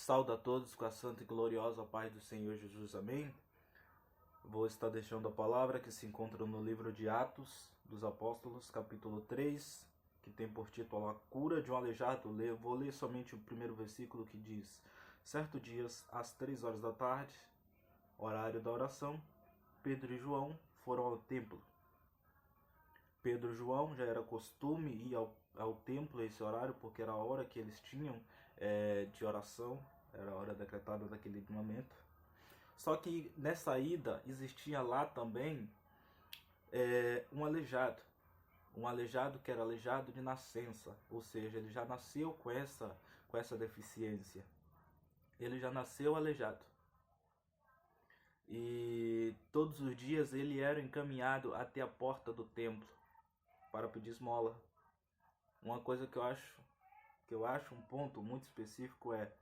Saúde a todos com a santa e gloriosa paz do Senhor Jesus, amém? Vou estar deixando a palavra que se encontra no livro de Atos dos Apóstolos, capítulo 3, que tem por título A Cura de um Aleijado. Vou ler somente o primeiro versículo que diz: Certo dia, às 3 horas da tarde, horário da oração, Pedro e João foram ao templo. Pedro e João já era costume ir ao templo a esse horário, porque era a hora que eles tinham de oração, era a hora decretada daquele momento. Só que nessa ida existia lá também um aleijado que era aleijado de nascença, ou seja, ele já nasceu com essa deficiência, ele já nasceu aleijado. E todos os dias ele era encaminhado até a porta do templo para pedir esmola. Uma coisa que eu acho um ponto muito específico é: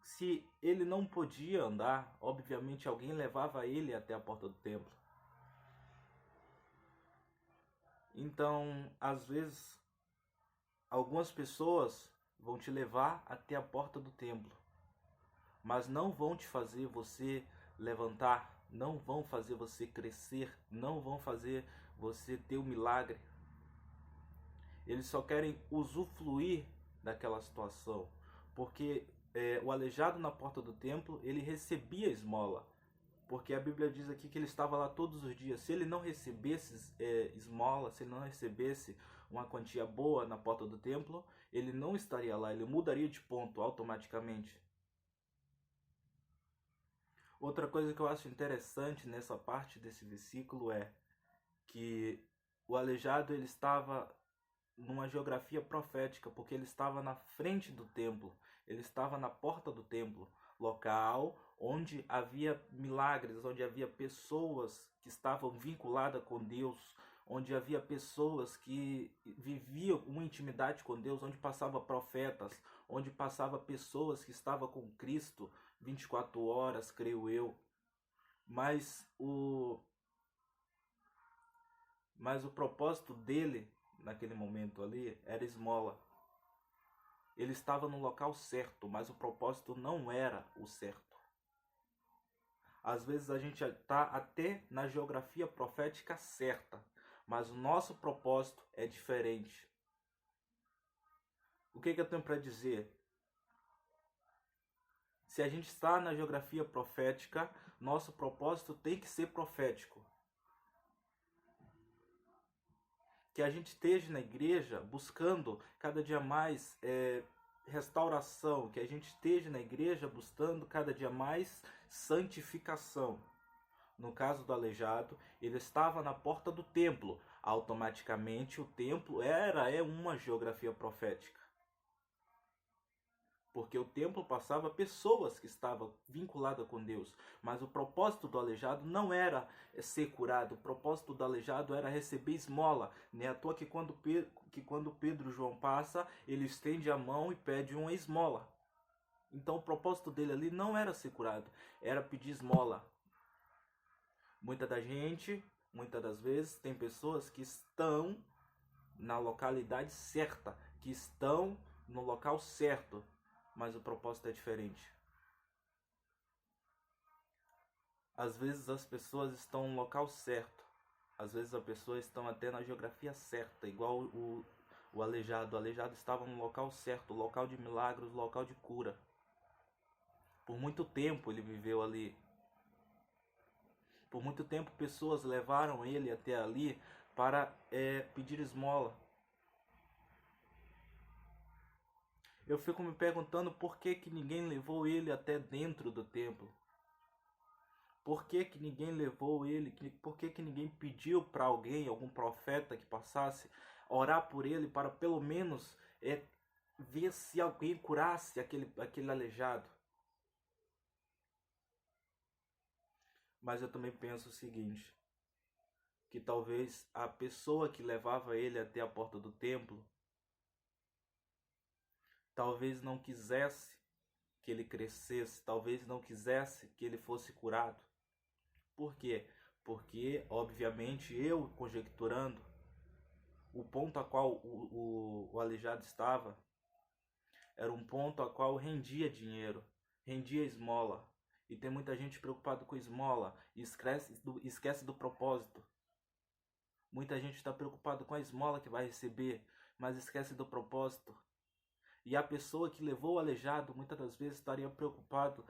se ele não podia andar, obviamente alguém levava ele até a porta do templo. Então, às vezes, algumas pessoas vão te levar até a porta do templo, mas não vão te fazer você levantar, não vão fazer você crescer, não vão fazer você ter um milagre. Eles só querem usufruir daquela situação, porque o aleijado na porta do templo, ele recebia esmola, porque a Bíblia diz aqui que ele estava lá todos os dias. Se ele não recebesse esmola, se ele não recebesse uma quantia boa na porta do templo, ele não estaria lá, ele mudaria de ponto automaticamente. Outra coisa que eu acho interessante nessa parte desse versículo é que o aleijado ele estava numa geografia profética, porque ele estava na frente do templo, ele estava na porta do templo, local onde havia milagres, onde havia pessoas que estavam vinculadas com Deus, onde havia pessoas que viviam uma intimidade com Deus, onde passava profetas, onde passava pessoas que estavam com Cristo 24 horas, creio eu. Mas o propósito dele naquele momento ali era esmola. Ele estava no local certo, mas o propósito não era o certo. Às vezes a gente está até na geografia profética certa, mas o nosso propósito é diferente. O que eu tenho para dizer? Se a gente está na geografia profética, nosso propósito tem que ser profético. Que a gente esteja na igreja buscando cada dia mais restauração, que a gente esteja na igreja buscando cada dia mais santificação. No caso do aleijado, ele estava na porta do templo. Automaticamente o templo é uma geografia profética. Porque o templo passava pessoas que estavam vinculadas com Deus. Mas o propósito do aleijado não era ser curado. O propósito do aleijado era receber esmola. Não é à toa que quando Pedro e João passa, ele estende a mão e pede uma esmola. Então o propósito dele ali não era ser curado, era pedir esmola. Muitas das vezes, tem pessoas que estão na localidade certa, que estão no local certo, mas o propósito é diferente. Às vezes as pessoas estão no local certo, às vezes as pessoas estão até na geografia certa, igual o aleijado. O aleijado estava no local certo, local de milagres, local de cura. Por muito tempo ele viveu ali. Por muito tempo pessoas levaram ele até ali para pedir esmola. Eu fico me perguntando por que ninguém levou ele até dentro do templo. Por que ninguém levou ele? Por que ninguém pediu para alguém, algum profeta que passasse, orar por ele para pelo menos ver se alguém curasse aquele aleijado? Mas eu também penso o seguinte, que talvez a pessoa que levava ele até a porta do templo talvez não quisesse que ele crescesse, talvez não quisesse que ele fosse curado. Por quê? Porque, obviamente, eu conjecturando, o ponto a qual o aleijado estava era um ponto a qual rendia dinheiro. rendia esmola. E tem muita gente preocupada com esmola e esquece do propósito. Muita gente está preocupada com a esmola que vai receber, mas esquece do propósito. E a pessoa que levou o aleijado, muitas das vezes estaria preocupado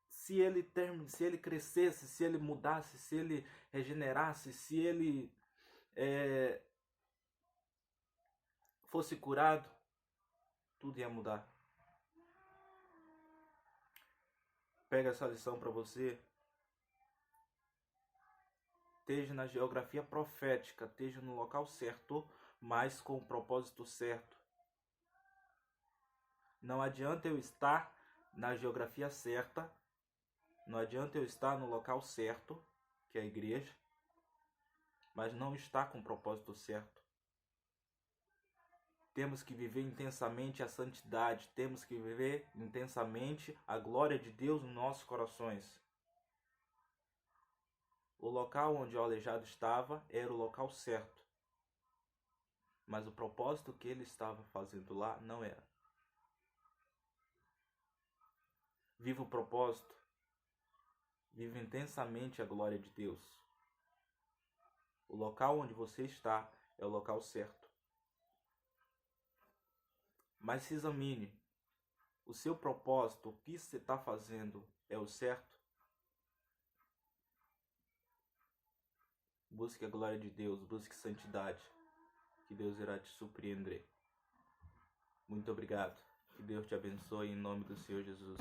se ele crescesse, se ele mudasse, se ele regenerasse, se ele fosse curado, tudo ia mudar. Pega essa lição para você. Esteja na geografia profética, esteja no local certo, mas com o propósito certo. Não adianta eu estar na geografia certa, não adianta eu estar no local certo, que é a igreja, mas não estar com o propósito certo. Temos que viver intensamente a santidade, temos que viver intensamente a glória de Deus nos nossos corações. O local onde o aleijado estava era o local certo, mas o propósito que ele estava fazendo lá não era. Viva o propósito, viva intensamente a glória de Deus. O local onde você está é o local certo. Mas se examine, o seu propósito, o que você está fazendo é o certo? Busque a glória de Deus, busque santidade, que Deus irá te surpreender. Muito obrigado. Que Deus te abençoe em nome do Senhor Jesus.